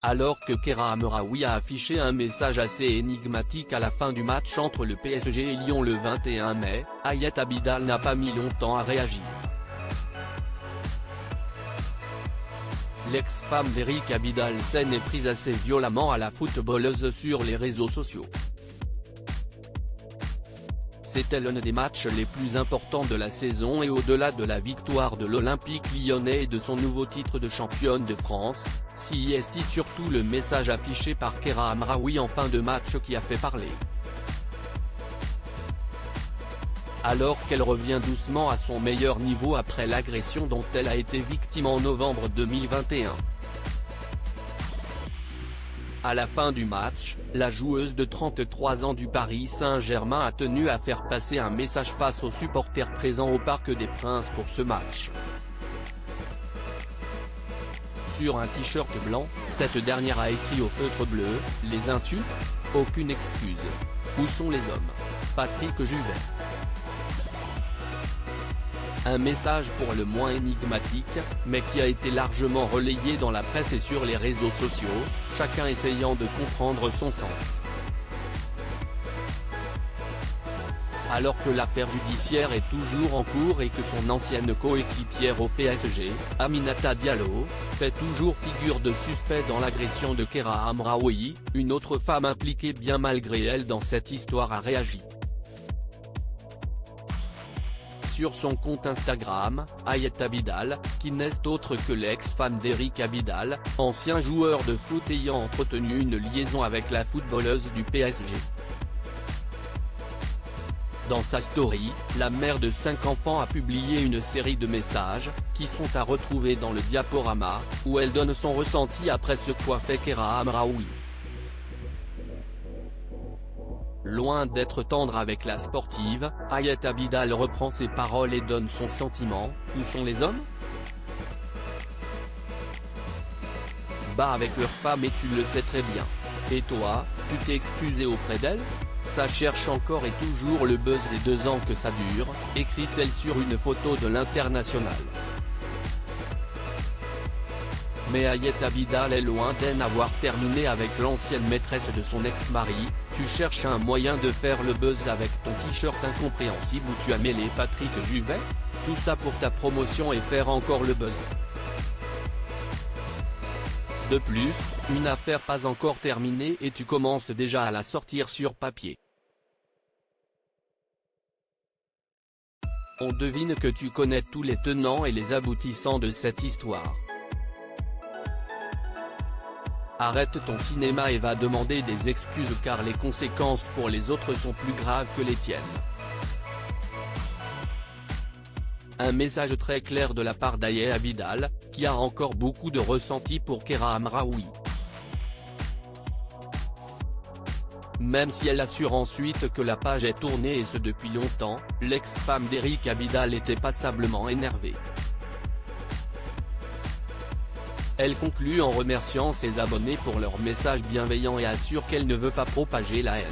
Alors que Kera Amraoui a affiché un message assez énigmatique à la fin du match entre le PSG et Lyon le 21 mai, Hayat Abidal n'a pas mis longtemps à réagir. L'ex-femme d'Eric Abidal s'en est prise assez violemment à la footballeuse sur les réseaux sociaux. C'était l'un des matchs les plus importants de la saison et au-delà de la victoire de l'Olympique lyonnais et de son nouveau titre de championne de France, c'est surtout le message affiché par Kera Amraoui en fin de match qui a fait parler. Alors qu'elle revient doucement à son meilleur niveau après l'agression dont elle a été victime en novembre 2021. À la fin du match, la joueuse de 33 ans du Paris Saint-Germain a tenu à faire passer un message face aux supporters présents au Parc des Princes pour ce match. Sur un t-shirt blanc, cette dernière a écrit au feutre bleu « Les insultes ? Aucune excuse. Où sont les hommes ? Patrick Juvet ». Un message pour le moins énigmatique, mais qui a été largement relayé dans la presse et sur les réseaux sociaux, chacun essayant de comprendre son sens. Alors que l'affaire judiciaire est toujours en cours et que son ancienne coéquipière au PSG, Aminata Diallo, fait toujours figure de suspect dans l'agression de Kera Amraoui, une autre femme impliquée bien malgré elle dans cette histoire a réagi. Sur son compte Instagram, Hayat Abidal, qui n'est autre que l'ex-femme d'Eric Abidal, ancien joueur de foot ayant entretenu une liaison avec la footballeuse du PSG. Dans sa story, la mère de 5 enfants a publié une série de messages, qui sont à retrouver dans le diaporama, où elle donne son ressenti après ce qu'a fait Kera Amraoui. Loin d'être tendre avec la sportive, Hayat Abidal reprend ses paroles et donne son sentiment « Où sont les hommes ? Bah avec leurs femmes et tu le sais très bien. Et toi, tu t'es excusé auprès d'elle ? Ça cherche encore et toujours le buzz et 2 ans que ça dure », écrit-elle sur une photo de l'international. Mais Hayat Abidal est loin d'en avoir terminé avec l'ancienne maîtresse de son ex-mari. Tu cherches un moyen de faire le buzz avec ton t-shirt incompréhensible où tu as mêlé Patrick Juvet ? Tout ça pour ta promotion et faire encore le buzz. De plus, une affaire pas encore terminée et tu commences déjà à la sortir sur papier. On devine que tu connais tous les tenants et les aboutissants de cette histoire. Arrête ton cinéma et va demander des excuses car les conséquences pour les autres sont plus graves que les tiennes. Un message très clair de la part d'Hayat Abidal, qui a encore beaucoup de ressenti pour Kera Amraoui. Même si elle assure ensuite que la page est tournée et ce depuis longtemps, l'ex-femme d'Eric Abidal était passablement énervée. Elle conclut en remerciant ses abonnés pour leurs messages bienveillants et assure qu'elle ne veut pas propager la haine.